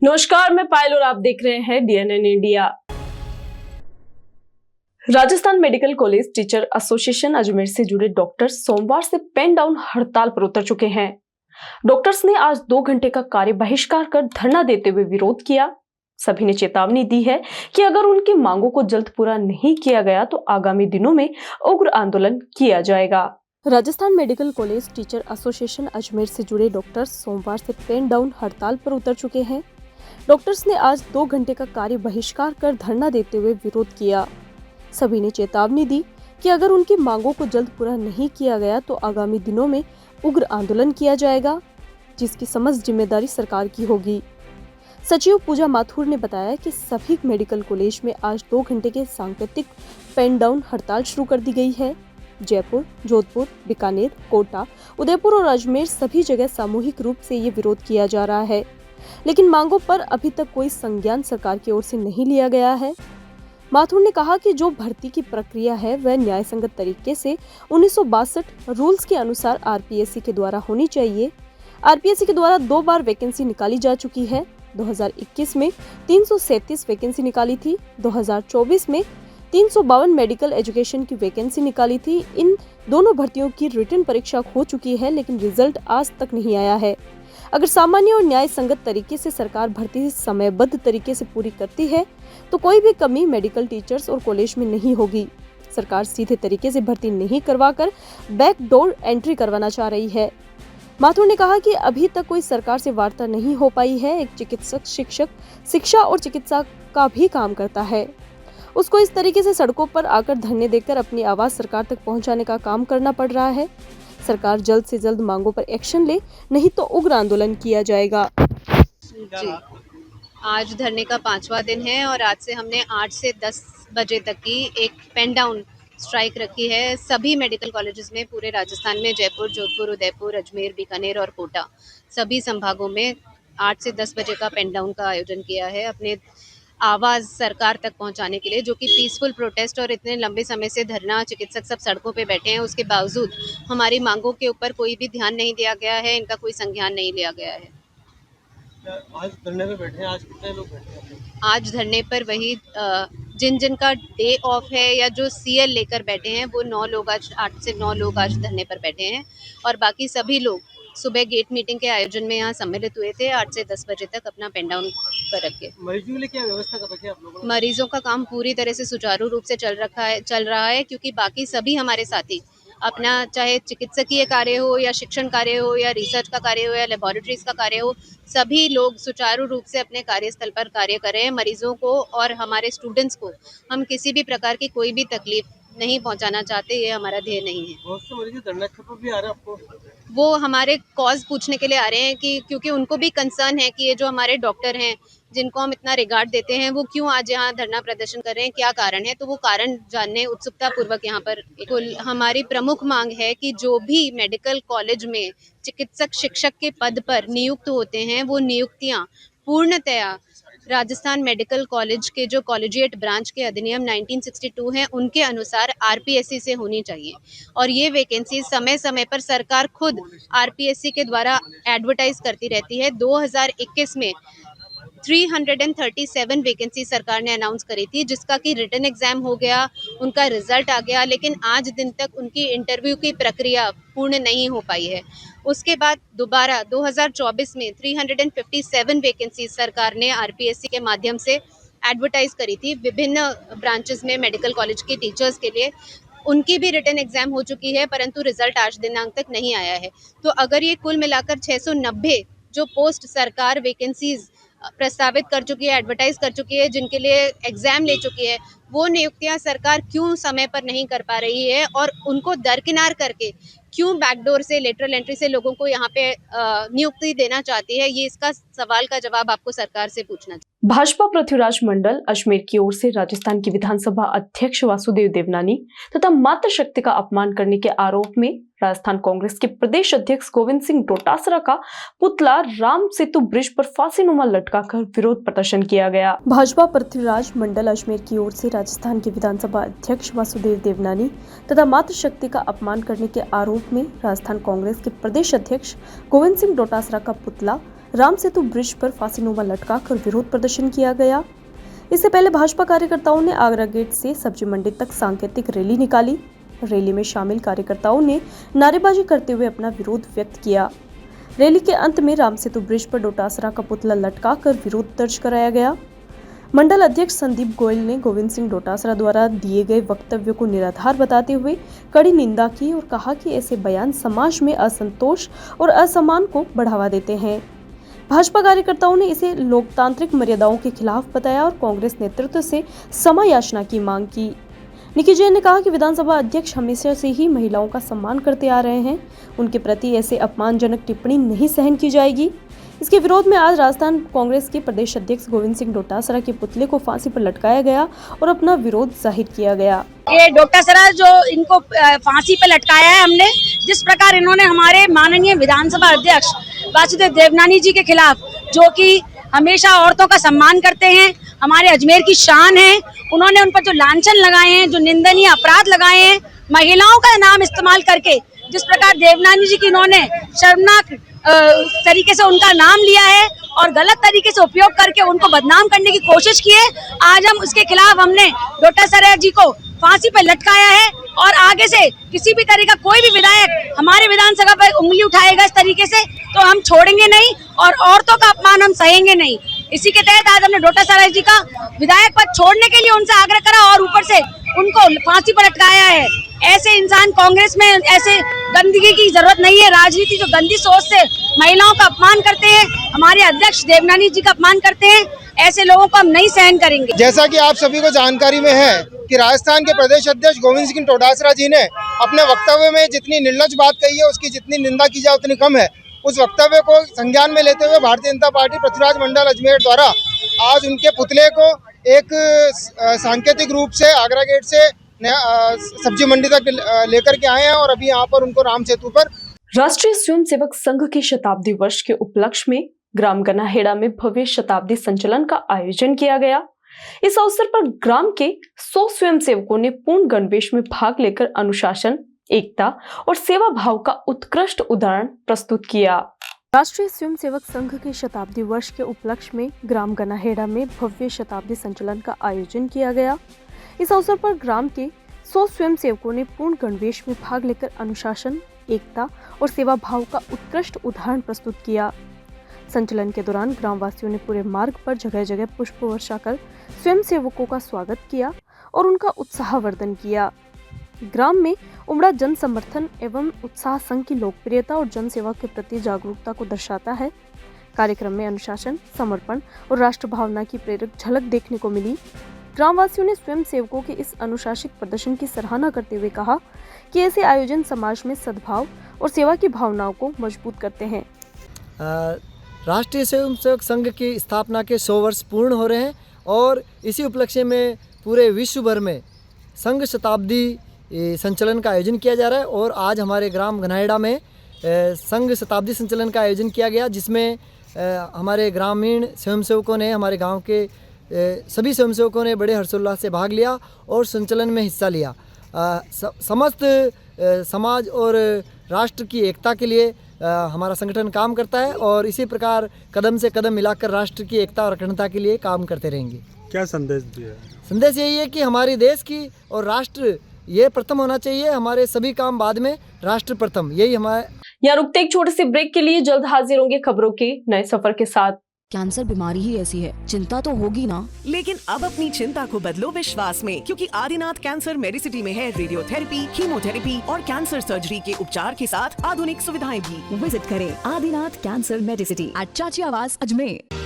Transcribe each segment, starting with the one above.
नमस्कार, मैं पायल और आप देख रहे हैं DNN India. Rajasthan medical college teacher association Ajmer से जुड़े डॉक्टर्स सोमवार से पेन डाउन हड़ताल पर उतर चुके हैं। डॉक्टर्स ने आज 2 घंटे का कार्य बहिष्कार कर धरना देते हुए विरोध किया। सभी ने चेतावनी दी है कि अगर उनकी मांगों को जल्द पूरा नहीं किया गया तो आगामी दिनों में उग्र आंदोलन किया जाएगा। Rajasthan medical college teacher association Ajmer से जुड़े डॉक्टर्स सोमवार से पेन डाउन हड़ताल पर उतर चुके हैं। डॉक्टर्स ने आज 2 घंटे का कार्य बहिष्कार कर धरना देते हुए विरोध किया। सभी ने चेतावनी दी कि अगर उनकी मांगों को जल्द पूरा नहीं किया गया तो आगामी दिनों में उग्र आंदोलन किया जाएगा, जिसकी समस्त जिम्मेदारी सरकार की होगी। सचिव पूजा माथुर ने बताया कि सभी मेडिकल कॉलेज में आज 2 घंटे के सांकेतिक पेन डाउन हड़ताल शुरू कर दी गई है। जयपुर, जोधपुर, बीकानेर, कोटा, उदयपुर और अजमेर सभी जगह सामूहिक रूप से ये विरोध किया जा रहा है, लेकिन मांगों पर अभी तक कोई संज्ञान सरकार की ओर से नहीं लिया गया है। माथुर ने कहा कि जो भर्ती की प्रक्रिया है वह न्याय संगत तरीके से 1962 रूल्स के अनुसार आरपीएससी के द्वारा होनी चाहिए। आरपीएससी के द्वारा 2 बार वैकेंसी निकाली जा चुकी है। 2021 में 337 वैकेंसी निकाली थी। 2024 में 352 मेडिकल एजुकेशन की वैकेंसी निकाली थी। इन दोनों भर्तियों की रिटन परीक्षा हो चुकी है, लेकिन रिजल्ट आज तक नहीं आया है। अगर सामान्य और न्याय संगत तरीके से सरकार भर्ती समयबद्ध तरीके से पूरी करती है तो कोई भी कमी मेडिकल टीचर्स और कॉलेज में नहीं होगी। सरकार सीधे तरीके से भर्ती नहीं करवाकर बैकडोर एंट्री करवाना चाह रही है। माथुर ने कहा कि अभी तक कोई सरकार से वार्ता नहीं हो पाई है। एक चिकित्सक शिक्षक शिक्षा और चिकित्सा का भी काम करता है। उसको इस तरीके से सड़कों पर आकर धरने देकर अपनी आवाज सरकार तक पहुंचाने का काम करना पड़ रहा है। सरकार जल्द से जल्द मांगों पर एक्शन ले, नहीं तो उग्र आंदोलन किया जाएगा। जी, आज धरने का 5वां दिन है और आज से हमने 8 से 10 बजे तक की एक पेन डाउन स्ट्राइक रखी है। सभी मेडिकल कॉलेजेस में पूरे राजस्थान में जयपुर, जोधपुर, उदयपुर, अजमेर, बीकानेर और कोटा सभी संभागों में 8 से 10 बजे का पेन डाउन का आयोजन किया है अपने आवाज़ सरकार तक पहुंचाने के लिए, जो कि पीसफुल प्रोटेस्ट और इतने लंबे समय से धरना चिकित्सक सब सड़कों पे बैठे हैं, उसके बावजूद हमारी मांगों के ऊपर कोई भी ध्यान नहीं दिया गया है, इनका कोई संज्ञान नहीं लिया गया है। आज धरने पे बैठे हैं, आज कितने लोग बैठे हैं? आज धरने पर वही जिन जिन का डे ऑफ है या जो सीएल लेकर बैठे हैं वो 9 लोग, आज 8 से 9 लोग आज धरने पर बैठे हैं और बाकी सभी लोग सुबह गेट मीटिंग के आयोजन में यहाँ सम्मिलित हुए थे 8 से 10 बजे तक अपना पेन डाउन कर रखे। मरीजों के लिए क्या व्यवस्था कर रखी है आप लोगों ने? मरीजों का काम पूरी तरह से सुचारू रूप से चल रहा है क्योंकि बाकी सभी हमारे साथी अपना चाहे चिकित्सकीय कार्य हो या शिक्षण कार्य हो या रिसर्च का कार्य हो या लेबोरेटरीज का कार्य हो, सभी लोग सुचारू रूप से अपने कार्यस्थल पर कार्य कर रहे हैं। मरीजों को और हमारे स्टूडेंट्स को हम किसी भी प्रकार की कोई भी तकलीफ नहीं पहुंचाना चाहते, ये हमारा ध्येय नहीं है। बहुत से मरीज धरना स्थल पर भी आ रहे हैं आपको? वो हमारे कॉज पूछने के लिए आ रहे हैं कि क्योंकि उनको भी कंसर्न है कि ये जो हमारे डॉक्टर हैं जिनको हम इतना रिगार्ड देते हैं वो क्यों आज यहाँ धरना प्रदर्शन कर रहे हैं, क्या कारण है, तो वो कारण जानने उत्सुकता पूर्वक यहाँ पर कुल हमारी प्रमुख मांग है कि जो भी मेडिकल कॉलेज में चिकित्सक शिक्षक के पद पर नियुक्त होते हैं वो नियुक्तियाँ पूर्णतया राजस्थान मेडिकल कॉलेज के जो कॉलेजिएट ब्रांच के अधिनियम 1962 हैं उनके अनुसार आरपीएससी से होनी चाहिए और ये वैकेंसी समय समय पर सरकार खुद आरपीएससी के द्वारा एडवर्टाइज करती रहती है। 2021 में 337 वैकेंसी सरकार ने अनाउंस करी थी, जिसका कि रिटन एग्जाम हो गया, उनका रिजल्ट आ गया, लेकिन आज दिन तक उनकी इंटरव्यू की प्रक्रिया पूर्ण नहीं हो पाई है। उसके बाद दोबारा 2024 में 357 वैकेंसी सरकार ने आरपीएससी के माध्यम से एडवर्टाइज करी थी विभिन्न ब्रांचेस में मेडिकल कॉलेज के टीचर्स के लिए। उनकी भी रिटन एग्जाम हो चुकी है, परंतु रिजल्ट आज दिनांक तक नहीं आया है। तो अगर ये कुल मिलाकर 690 जो पोस्ट सरकार वैकेंसीज प्रस्तावित कर चुकी है, एडवर्टाइज कर चुकी है, जिनके लिए एग्जाम ले चुकी है, वो नियुक्तियां सरकार क्यों समय पर नहीं कर पा रही है और उनको दरकिनार करके क्यों बैकडोर से लेटरल एंट्री से लोगों को यहाँ पे नियुक्ति देना चाहती है, ये इसका सवाल का जवाब आपको सरकार से पूछना चाहिए। भाजपा पृथ्वीराज मंडल अजमेर की ओर से राजस्थान की विधानसभा अध्यक्ष वासुदेव देवनानी तथा मातृशक्ति का अपमान करने के आरोप में राजस्थान कांग्रेस के प्रदेश अध्यक्ष गोविंद सिंह डोटासरा का पुतला राम सेतु ब्रिज पर फांसीनुमा लटकाकर विरोध प्रदर्शन किया गया। भाजपा पृथ्वीराज मंडल अजमेर की ओर से राजस्थान के विधानसभा अध्यक्ष वासुदेव देवनानी तथा मातृशक्ति का अपमान करने के आरोप में राजस्थान कांग्रेस के प्रदेश अध्यक्ष गोविंद सिंह डोटासरा का पुतला राम सेतु ब्रिज पर फांसीनुमा लटकाकर विरोध प्रदर्शन किया गया। इससे पहले भाजपा कार्यकर्ताओं ने आगरा गेट से सब्जी मंडी तक सांकेतिक रैली निकाली। रैली में शामिल कार्यकर्ताओं ने नारेबाजी करते हुए अपना विरोध व्यक्त किया। रैली के अंत में राम सेतु ब्रिज पर डोटासरा का पुतला लटकाकर विरोध दर्ज कराया गया। मंडल अध्यक्ष संदीप गोयल ने गोविंद सिंह डोटासरा द्वारा दिए गए वक्तव्य को निराधार बताते हुए कड़ी निंदा की और कहा कि ऐसे बयान समाज में असंतोष और असम्मान को बढ़ावा देते हैं। भाजपा कार्यकर्ताओं ने इसे लोकतांत्रिक मर्यादाओं के खिलाफ बताया और कांग्रेस नेतृत्व से क्षमा याचना की मांग की। निकी जैन ने कहा कि विधानसभा अध्यक्ष हमेशा से ही महिलाओं का सम्मान करते आ रहे हैं, उनके प्रति ऐसे अपमानजनक टिप्पणी नहीं सहन की जाएगी। इसके विरोध में आज राजस्थान कांग्रेस के प्रदेश अध्यक्ष गोविंद सिंह डोटासरा के पुतले को फांसी पर लटकाया गया और अपना विरोध जाहिर किया गया। ये डोटासरा जो इनको फांसी पर लटकाया है हमने, जिस प्रकार इन्होंने हमारे माननीय विधानसभा अध्यक्ष वासुदेव देवनानी जी के खिलाफ, जो कि हमेशा औरतों का सम्मान करते हैं, हमारे अजमेर की शान है, उन्होंने उन पर जो लांछन लगाए हैं, जो निंदनीय अपराध लगाए हैं, महिलाओं का नाम इस्तेमाल करके जिस प्रकार देवनानी जी की इन्होंने शर्मनाक तरीके से उनका नाम लिया है और गलत तरीके से उपयोग करके उनको बदनाम करने की कोशिश की है। आज हम उसके खिलाफ हमने डोटासरा जी को फांसी पर लटकाया है और आगे से किसी भी तरह का कोई भी विधायक हमारे विधानसभा पर उंगली उठाएगा इस तरीके से तो हम छोड़ेंगे नहीं और औरतों का अपमान हम सहेंगे नहीं। इसी के तहत आज हमने डोटासरा जी का विधायक पद छोड़ने के लिए उनसे आग्रह करा और ऊपर से उनको फांसी पर लटकाया है। ऐसे इंसान कांग्रेस में ऐसे गंदगी की जरूरत नहीं है। राजनीति जो गंदी सोच से महिलाओं का अपमान करते हैं, हमारे अध्यक्ष देवनानी जी का अपमान करते हैं, ऐसे लोगों को हम नहीं सहन करेंगे। जैसा कि आप सभी को जानकारी में है कि राजस्थान के प्रदेश अध्यक्ष गोविंद सिंह डोटासरा जी ने अपने वक्तव्य में जितनी निर्लज बात कही है, उसकी जितनी निंदा की जाए उतनी कम है। उस वक्तव्य को संज्ञान में लेते हुए भारतीय जनता पार्टी पृथ्वीराज मंडल अजमेर द्वारा आज उनके पुतले को एक सांकेतिक रूप से आगरा गेट से सब्जी मंडी तक लेकर के आए हैं और अभी यहाँ पर उनको राम सेतु पर राष्ट्रीय स्वयंसेवक संघ के शताब्दी वर्ष के उपलक्ष्य में ग्राम गनाहेड़ा में भव्य शताब्दी संचलन का आयोजन किया गया। इस अवसर पर ग्राम के 100 स्वयंसेवकों ने पूर्ण गणवेश में भाग लेकर अनुशासन, एकता और सेवा भाव का उत्कृष्ट उदाहरण प्रस्तुत किया। राष्ट्रीय स्वयंसेवक संघ के शताब्दी वर्ष के उपलक्ष्य में ग्राम गनाहेड़ा में भव्य शताब्दी संचलन का आयोजन किया गया। इस अवसर पर ग्राम के 100 स्वयंसेवकों ने पूर्ण गणवेश में भाग लेकर अनुशासन, एकता और सेवा भाव का उत्कृष्ट उदाहरण प्रस्तुत किया। संचलन के दौरान ग्रामवासियों ने पूरे मार्ग पर जगह जगह पुष्प वर्षा कर स्वयंसेवकों का स्वागत किया और उनका उत्साहवर्धन किया। ग्राम में उमड़ा जन समर्थन एवं उत्साह संघ की लोकप्रियता और जन सेवा के प्रति जागरूकता को दर्शाता है। कार्यक्रम में अनुशासन, समर्पण और राष्ट्र भावना की प्रेरक झलक देखने को मिली। ग्रामवासियों ने स्वयं सेवकों के इस अनुशासित प्रदर्शन की सराहना करते हुए कहा कि ऐसे आयोजन समाज में सद्भाव और सेवा की भावनाओं को मजबूत करते हैं। राष्ट्रीय स्वयंसेवक संघ की स्थापना के 100 वर्ष पूर्ण हो रहे हैं और इसी उपलक्ष्य में पूरे विश्व भर में संघ शताब्दी संचलन का आयोजन किया जा रहा है और आज हमारे ग्राम गनाहेड़ा में संघ शताब्दी संचलन का आयोजन किया गया, जिसमें हमारे ग्रामीण स्वयंसेवकों ने, हमारे गांव के सभी स्वयंसेवकों ने बड़े हर्षोल्लास से भाग लिया और संचलन में हिस्सा लिया। समस्त समाज और राष्ट्र की एकता के लिए हमारा संगठन काम करता है और इसी प्रकार कदम से कदम मिलाकर राष्ट्र की एकता और अखंडता के लिए काम करते रहेंगे। क्या संदेश दिया है? संदेश यही है कि हमारे देश की और राष्ट्र ये प्रथम होना चाहिए, हमारे सभी काम बाद में, राष्ट्र प्रथम, यही हमारे। यहाँ रुकते एक छोटे से ब्रेक के लिए, जल्द हाजिर होंगे खबरों के नए सफर के साथ। कैंसर बीमारी ही ऐसी है, चिंता तो होगी ना। लेकिन अब अपनी चिंता को बदलो विश्वास में, क्योंकि आदिनाथ कैंसर मेडिसिटी में है रेडियोथेरेपी, कीमोथेरेपी और कैंसर सर्जरी के उपचार के साथ आधुनिक सुविधाएं भी। विजिट करें आदिनाथ कैंसर मेडिसिटी एट चाची आवास अजमेर।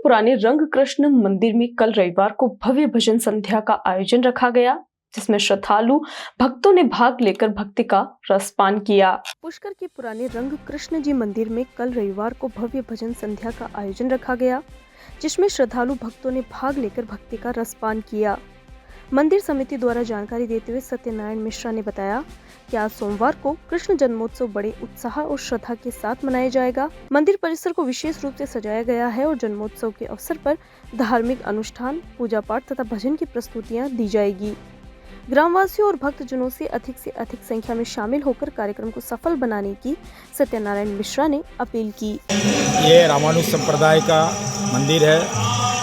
पुराने रंग कृष्ण मंदिर में कल रविवार को भव्य भजन संध्या का आयोजन रखा गया, जिसमें श्रद्धालु भक्तों ने भाग लेकर भक्ति का रसपान किया। पुष्कर के पुराने रंग कृष्ण जी मंदिर में कल रविवार को भव्य भजन संध्या का आयोजन रखा गया, जिसमें श्रद्धालु भक्तों ने भाग लेकर भक्ति का रसपान किया। मंदिर समिति द्वारा जानकारी देते हुए सत्यनारायण मिश्रा ने बताया कि आज सोमवार को कृष्ण जन्मोत्सव बड़े उत्साह और श्रद्धा के साथ मनाया जाएगा। मंदिर परिसर को विशेष रूप से सजाया गया है और जन्मोत्सव के अवसर पर धार्मिक अनुष्ठान, पूजा पाठ तथा भजन की प्रस्तुतियां दी जाएगी। ग्रामवासियों और भक्तजनों से अधिक संख्या में शामिल होकर कार्यक्रम को सफल बनाने की सत्यनारायण मिश्रा ने अपील की। ये रामानुज संप्रदाय का मंदिर है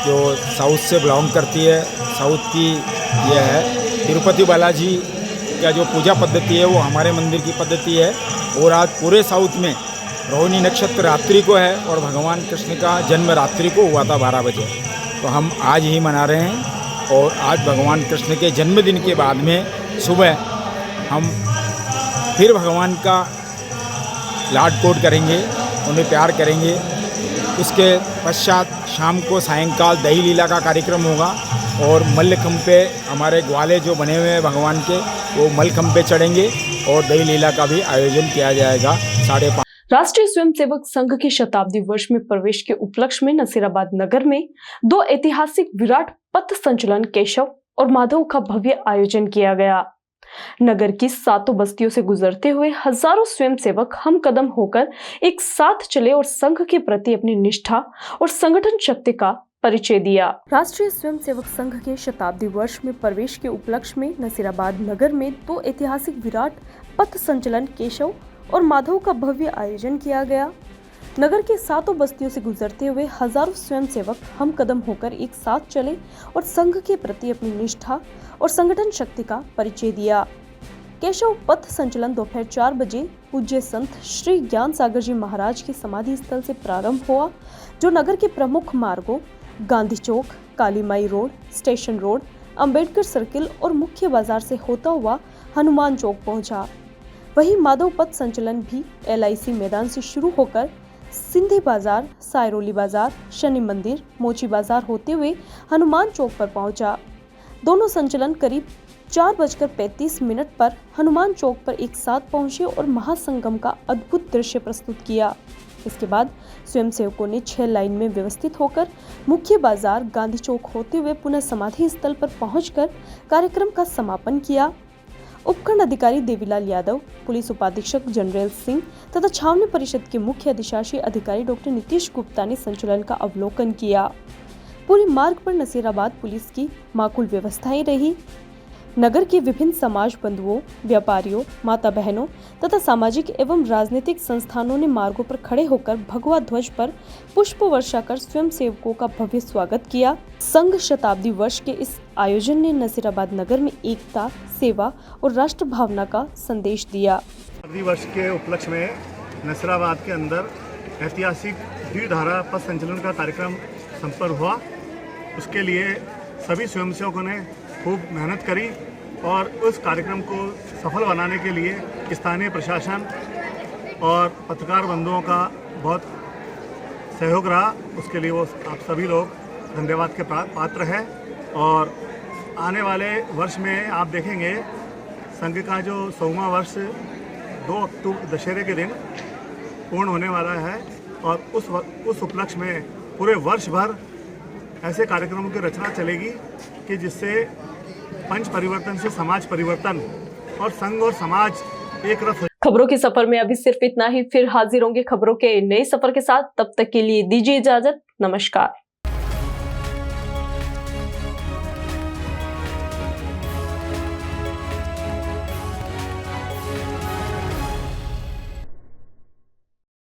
जो साउथ से बिलोंग करती है। साउथ की ये है तिरुपति बालाजी का जो पूजा पद्धति है वो हमारे मंदिर की पद्धति है। और आज पूरे साउथ में रोहिणी नक्षत्र रात्रि को है और भगवान कृष्ण का जन्म रात्रि को हुआ था 12 बजे। तो हम आज ही मना रहे हैं और आज भगवान कृष्ण के जन्मदिन के बाद में सुबह हम फिर भगवान का लाड-कोड करेंगे, उन्हें प्यार करेंगे। उसके पश्चात शाम को सायंकाल दही लीला का कार्यक्रम होगा और मल्लखंभ पे हमारे ग्वाले जो बने हुए हैं भगवान के वो मल्लखंभ पे चढ़ेंगे और दही लीला का भी आयोजन किया जाएगा 5:30। राष्ट्रीय स्वयंसेवक संघ के शताब्दी वर्ष में प्रवेश के उपलक्ष्य में नसीराबाद नगर में 2 ऐतिहासिक विराट पथ संचलन केशव और माधव का भव्य आयोजन किया गया। नगर की 7 बस्तियों से गुजरते हुए हजारों स्वयंसेवक हम कदम होकर एक साथ चले और संघ के प्रति अपनी निष्ठा और संगठन शक्ति का परिचय दिया। राष्ट्रीय स्वयंसेवक संघ के शताब्दी वर्ष में प्रवेश के उपलक्ष्य में नसीराबाद नगर में 2 ऐतिहासिक विराट पथ संचलन केशव और माधव का भव्य आयोजन किया गया। नगर के 7 बस्तियों से गुजरते हुए हजारों स्वयंसेवक हम कदम होकर एक साथ चले और संघ के प्रति अपनी निष्ठा और संगठन शक्ति का परिचय दिया। केशव पथ संचलन दोपहर 4 बजे पूज्य संत श्री ज्ञान सागर जी महाराज के समाधि स्थल से प्रारंभ हुआ, जो नगर के प्रमुख मार्गों Gandhi Chowk, Kali Mai road, station road, Ambedkar circle और मुख्य बाजार से होता हुआ हनुमान चौक पहुंचा। वहीं माधव पथ संचलन भी LIC मैदान से शुरू होकर सिंधी बाजार, सायरोली बाजार, शनि मंदिर, मोची बाजार होते हुए हनुमान चौक पर पहुंचा। दोनों संचलन करीब 4:35 पर हनुमान चौक पर एक साथ पहुंचे और महासंगम का अद्भुत दृश्य प्रस्तुत किया। इसके बाद स्वयंसेवकों ने 6 लाइन में व्यवस्थित होकर मुख्य बाजार, गांधी चौक होते हुए पुनः समाधि स्थल पर पहुंचकर कार्यक्रम का समापन किया। उपखंड अधिकारी देवीलाल यादव, पुलिस उपाधीक्षक जनरल सिंह तथा छावनी परिषद के मुख्य अधिशासी अधिकारी डॉक्टर नीतीश गुप्ता ने संचलन का अवलोकन किया। पूरे मार्ग पर नसीराबाद पुलिस की माकूल व्यवस्थाएं रही। नगर के विभिन्न समाज बंधुओं, व्यापारियों, माता बहनों तथा सामाजिक एवं राजनीतिक संस्थानों ने मार्गों पर खड़े होकर भगवा ध्वज पर पुष्प वर्षा कर स्वयंसेवकों का भव्य स्वागत किया। संघ शताब्दी वर्ष के इस आयोजन ने नसीराबाद नगर में एकता, सेवा और राष्ट्र भावना का संदेश दिया। शताब्दी वर्ष के उपलक्ष्य में नसीराबाद के अंदर ऐतिहासिक द्विधारा पथ संचलन का कार्यक्रम संपन्न हुआ। उसके लिए सभी स्वयंसेवकों ने खूब मेहनत करी और उस कार्यक्रम को सफल बनाने के लिए स्थानीय प्रशासन और पत्रकार बंधुओं का बहुत सहयोग रहा। उसके लिए वो आप सभी लोग धन्यवाद के पात्र हैं। और आने वाले वर्ष में आप देखेंगे संघ का जो 100वां वर्ष 2 अक्टूबर दशहरे के दिन पूर्ण होने वाला है और उस उपलक्ष्य में पूरे वर्ष भर ऐसे कार्यक्रमों की रचना चलेगी कि जिससे पंच परिवर्तन से समाज परिवर्तन और संघ और समाज एक रथ। खबरों के सफर में अभी सिर्फ इतना ही, फिर हाजिर होंगे खबरों के नए सफर के साथ। तब तक के लिए दीजिए इजाजत। नमस्कार।